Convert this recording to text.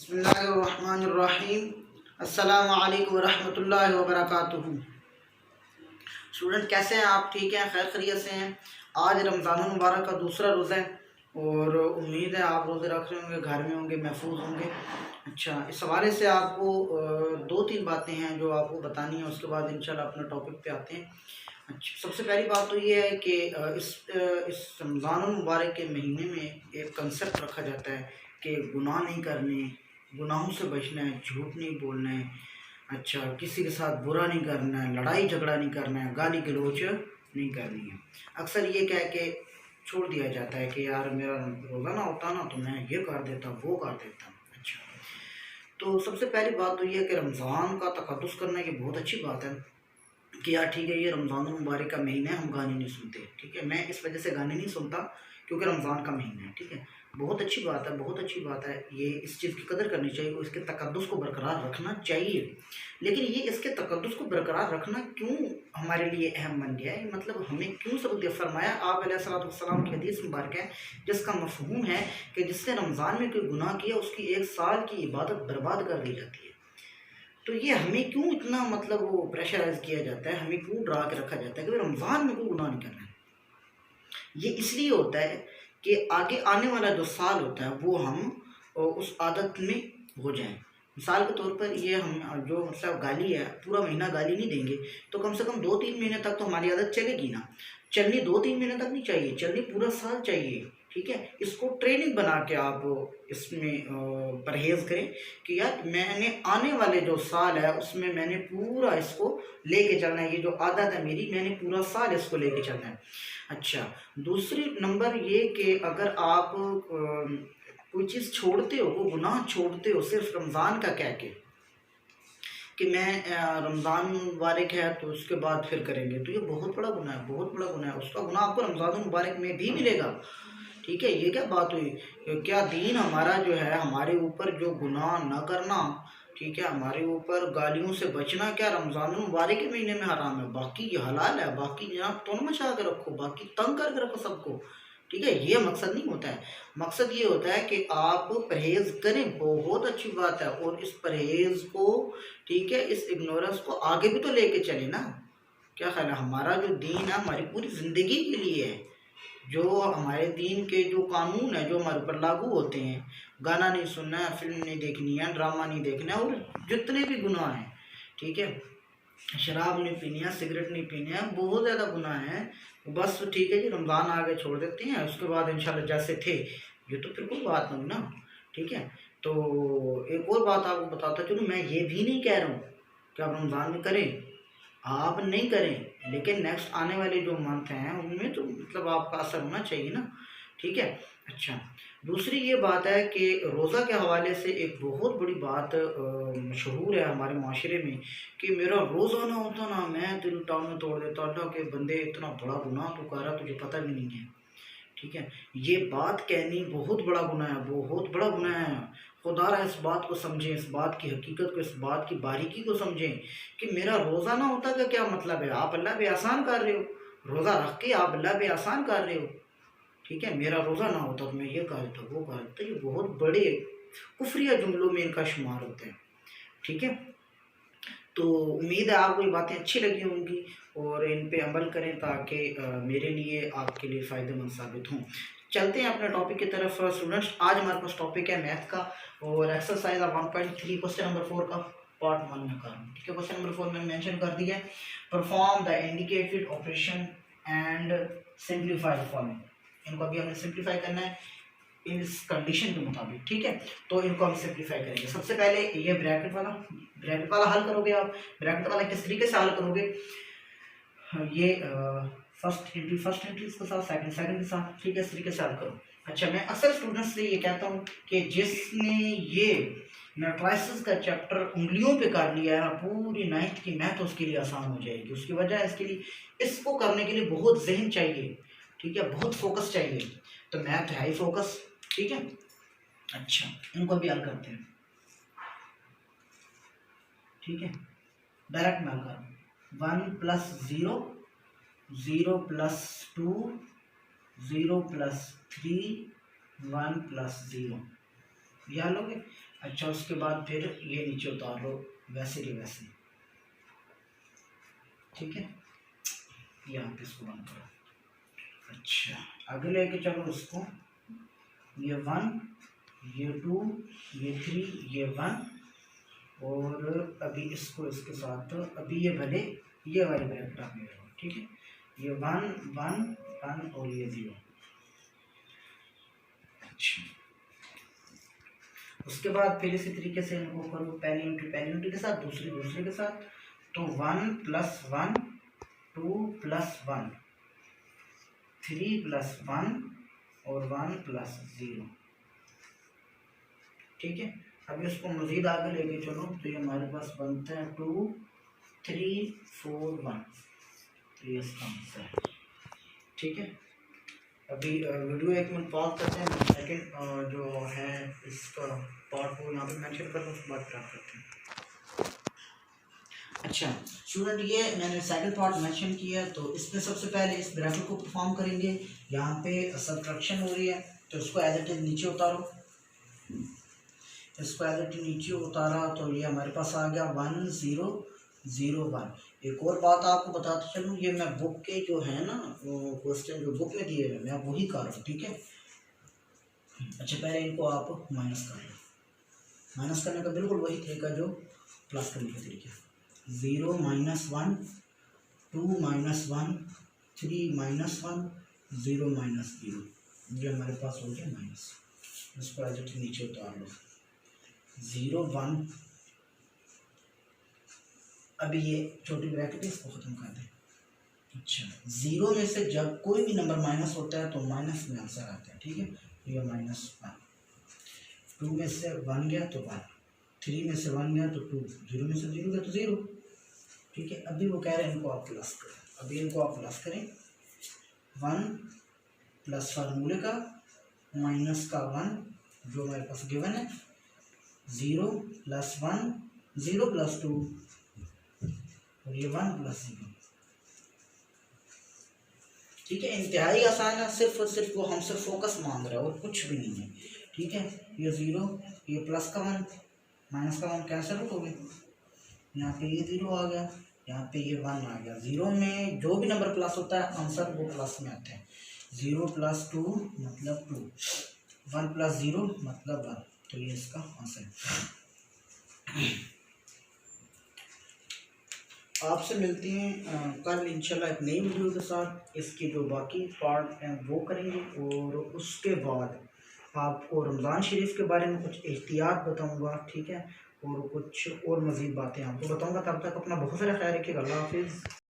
बिस्मिल्लाहिर्रहमानिर्रहीम। अस्सलामु अलैकुम वरहमतुल्लाहि वबरकातुहू। स्टूडेंट कैसे हैं आप? ठीक हैं, खैर खैरियत से हैं। आज रमज़ान मुबारक का दूसरा रोज़ा है और उम्मीद है आप रोज़े रख रहे होंगे, घर में होंगे, महफूज होंगे। अच्छा, इस हवाले से आपको दो तीन बातें हैं जो आपको बतानी है, उसके बाद इंशाल्लाह अपने टॉपिक पे आते हैं। अच्छा, सबसे पहली बात तो ये है कि इस रमज़ान मुबारक के महीने में एक कंसेप्ट रखा जाता है कि गुनाह नहीं करने, गुनाहों से बचना है, झूठ नहीं बोलना है। अच्छा, किसी के साथ बुरा नहीं करना है, लड़ाई झगड़ा नहीं करना है, गाली गलौज नहीं करनी है। अक्सर ये कह के छोड़ दिया जाता है कि यार मेरा रोज़ा ना होता ना तो मैं ये कर देता, वो कर देता। अच्छा, तो सबसे पहली बात तो ये है कि रमज़ान का तक़द्दुस करना ये बहुत अच्छी बात है कि यार ठीक है, ये रमज़ान मुबारक का महीना है, हम गाने नहीं सुनते। ठीक है, मैं इस वजह से गाने नहीं सुनता क्योंकि रमज़ान का महीना है। ठीक है, बहुत अच्छी बात है, बहुत अच्छी बात है। ये इस चीज़ की कदर करनी चाहिए और इसके तक़द्दुस को बरकरार रखना चाहिए। लेकिन ये इसके तक़द्दुस को बरकरार रखना क्यों हमारे लिए अहम बन गया है, मतलब हमें क्यों सबक दिया? फरमाया आप अलैहिस्सलाम की हदीस मुबारक है जिसका मफ़हूम है कि जिसने रमज़ान में कोई गुनाह किया उसकी एक साल की इबादत बर्बाद कर दी जाती है। तो ये हमें क्यों इतना मतलब वो प्रेशराइज़ किया जाता है, हमें क्यों डरा के रखा जाता है कि रमज़ान में कोई गुनाह नहीं करना है? ये इसलिए होता है कि आगे आने वाला जो साल होता है वो हम उस आदत में हो जाएं। मिसाल के तौर पर ये हम जो मतलब गाली है, पूरा महीना गाली नहीं देंगे तो कम से कम 2-3 महीने तक तो हमारी आदत चलेगी ना। चलनी 2-3 महीने तक नहीं चाहिए, चलनी पूरा साल चाहिए। ठीक है, इसको ट्रेनिंग बना के आप इसमें परहेज़ करें कि यार मैंने आने वाले जो साल है उसमें मैंने पूरा इसको लेके चलना है। ये जो आदत है मेरी, मैंने पूरा साल इसको लेके चलना है। अच्छा, दूसरी नंबर ये कि अगर आप कोई चीज़ छोड़ते हो, वो गुनाह छोड़ते हो सिर्फ रमज़ान का कह के कि मैं रमज़ान मुबारक है तो उसके बाद फिर करेंगे, तो ये बहुत बड़ा गुनाह है, बहुत बड़ा गुनाह है। उसका गुनाह आपको रमज़ान मुबारक में भी मिलेगा। ठीक है, ये क्या बात हुई? क्या दीन हमारा जो है हमारे ऊपर जो गुनाह न करना, ठीक है, हमारे ऊपर गालियों से बचना क्या रमज़ान मुबारक के महीने में हराम है? बाकी ये हलाल है, बाकी जनाब तुम मचा के रखो, बाकी तंग करके रखो सबको। ठीक है, ये मकसद नहीं होता है। मकसद ये होता है कि आप परहेज़ करें, बहुत अच्छी बात है, और इस परहेज़ को, ठीक है, इस इग्नोरेंस को आगे भी तो लेके चले ना। क्या ख्याल है? हमारा जो दीन है हमारी पूरी ज़िंदगी के लिए है। जो हमारे दीन के जो कानून है जो हमारे ऊपर लागू होते हैं, गाना नहीं सुनना है, फिल्म नहीं देखनी है, ड्रामा नहीं देखना है, और जितने भी गुनाह हैं, ठीक है, शराब नहीं पीनी है, सिगरेट नहीं पीनी है, बहुत ज़्यादा गुनाह है। बस ठीक है जी, रमज़ान आगे छोड़ देते हैं, उसके बाद इंशाल्लाह जैसे थे, ये तो फिर कोई बात नहीं ना। ठीक है, तो एक और बात आपको बताता चलूँ, मैं ये भी नहीं कह रहा हूँ कि आप रमज़ान में करें, आप नहीं करें, लेकिन नेक्स्ट आने वाले जो मंथ हैं उनमें तो मतलब आपका असर होना चाहिए ना। ठीक है। अच्छा, दूसरी ये बात है कि रोज़ा के हवाले से एक बहुत बड़ी बात मशहूर है हमारे माशरे में कि मेरा रोज़ा ना होता ना मैं तेरी टांग में तोड़ देता। अल्लाह के बंदे, इतना बड़ा गुनाह तू कर रहा, तुझे पता भी नहीं है। ठीक है, ये बात कहनी बहुत बड़ा गुनाह है, बहुत बड़ा गुनाह है। खुदारा इस बात को समझें, इस बात की हकीकत को, इस बात की बारीकी को समझें कि मेरा रोज़ा ना होता का क्या मतलब है? आप अल्लाह पे आसान कर रहे हो, रोज़ा रख के आप अल्लाह पे आसान कर रहे हो। ठीक है, मेरा रोज़ा ना होता तो मैं ये कर देता, वो कर देता। ये बहुत बड़े कुफरिया जुमलों में इनका शुमार होता है। ठीक है, तो उम्मीद है आपको ये बातें अच्छी लगी होंगी और इन पे अमल करें ताकि मेरे लिए आपके लिए फ़ायदेमंद साबित हों। चलते हैं अपने टॉपिक की तरफ स्टूडेंट्स। आज हमारे पास टॉपिक है मैथ का और एक्सरसाइज 1.3 क्वेश्चन नंबर 4 का पार्ट 1 में करना। ठीक है, क्वेश्चन नंबर 4 में मेंशन कर दिया है, perform the indicated operation and simplify the following. इनको अभी हमें सिंप्लीफाई करना है इस कंडीशन के मुताबिक। ठीक है, तो इनको हम सिंप्लीफाई करेंगे। सबसे पहले ये ब्रैकेट वाला हल करोगे आप। ब्रैकेट वाला किस तरीके से हल करोगे? ये फर्स्ट एंट्री के साथ, सेकंड के साथ, ठीक है, इस तरीके से हल करो। अच्छा, मैं अक्सर स्टूडेंट्स से ये कहता हूँ कि जिसने ये मैट्रिसेस का चैप्टर उंगलियों पे कर लिया है, पूरी 9th की मैथ उसके लिए आसान हो जाएगी। उसकी वजह इसके लिए, इसको करने के लिए बहुत जहन चाहिए। ठीक है, बहुत फोकस चाहिए। तो मैथ है ही फोकस। ठीक है, अच्छा, इनको भी हल करते हैं। ठीक है, डायरेक्ट मैं हल कर 1 + 0, 0 + 2, 0 + 3, 1 + 0, ये हल हो गए। अच्छा, उसके बाद फिर ये नीचे उतार लो वैसे के वैसे, ठीक है। यहाँ पे इसको बंद करो। अच्छा, आगे लेके चलो उसको, ये 1, ये 2, ये 3, ये 1, और अभी इसको इसके साथ अभी ये भले ये वाली ब्रैकेट आप ले लो, ठीक है। ये 1 1 1 और ये 0। अच्छा, उसके बाद फिर इसी तरीके से इनको करो, पहली यूनिट के साथ, दूसरे के साथ। तो 1 + 1 2 + 1 3 + 1 और 1 + 0, ठीक है। अभी उसको मज़ीद आगे लेके चलो तो ये हमारे पास बनता है 2 3 4 1, तो ये इसका आंसर है, ठीक है। अभी वीडियो 1 मिनट पॉज करते हैं, सेकंड जो है इसका पार्ट वो यहाँ पे मेंशन कर दूँ, उसके बाद स्टार्ट करते हैं। अच्छा स्टूडेंट, ये मैंने सेकंड पार्ट मेंशन किया है, तो इसमें सबसे पहले इस ब्रैकेट को परफॉर्म करेंगे। यहाँ पे सब्ट्रैक्शन हो रही है, तो इसको एज इट इज नीचे उतारो। इसको एज इट इज नीचे उतारा तो ये हमारे पास आ गया 1 0 0 1। एक और बात आपको बताते चलूँ, ये मैं बुक के जो है ना क्वेश्चन जो बुक में दिए हुए मैं वही कर रहा हूँ, ठीक है। अच्छा, पहले इनको आप माइनस कर लो। माइनस करने का बिल्कुल वही तरीका जो प्लस करने का तरीका। 0 - 1 2 - 1 3 - 1 0 - 0, ये हमारे पास हो गया माइनस। इसको एज इट इज नीचे उतार लो। 0 1, अभी ये छोटी ब्रैकेट है, इसको ख़त्म कर दें। अच्छा, 0 में से जब कोई भी नंबर माइनस होता है तो माइनस में आंसर आता है, ठीक है। तो ये -1, 2 में से 1 गया तो 1, 3 में से 1 गया तो 2, 0 में से 0 गया तो 0, ठीक है। अभी वो कह रहे हैं इनको आप प्लस करें, अभी इनको आप प्लस करें। 1 प्लस फार्मूले का माइनस का 1 जो हमारे पास गिवन है, 0 + 1 0 + 2 और ये 1 + 0, ठीक है। इंतहाई आसान है, सिर्फ और सिर्फ वो हमसे फोकस मांग रहा है और कुछ भी नहीं है, ठीक है। ये 0, ये प्लस का 1 माइनस का 1 कैंसिल हो गए, यहाँ पे ये 0 आ गया, यहाँ पे ये 1 आ गया। 0 में जो भी नंबर प्लस होता है आंसर वो प्लस में आता है। 0 + 2 मतलब 2, 1 + 0 मतलब 1, तो ये इसका आंसर है। आपसे मिलते हैं कल इंशाल्लाह एक नई वीडियो के साथ। इसके जो बाकी पार्ट हैं वो करेंगे, और उसके बाद आपको रमज़ान शरीफ के बारे में कुछ एहतियात बताऊंगा, ठीक है, और कुछ और मज़ीद बातें आपको बताऊंगा। तब तक अपना बहुत सारा ख्याल रखिएगा। अल्लाह हाफिज़।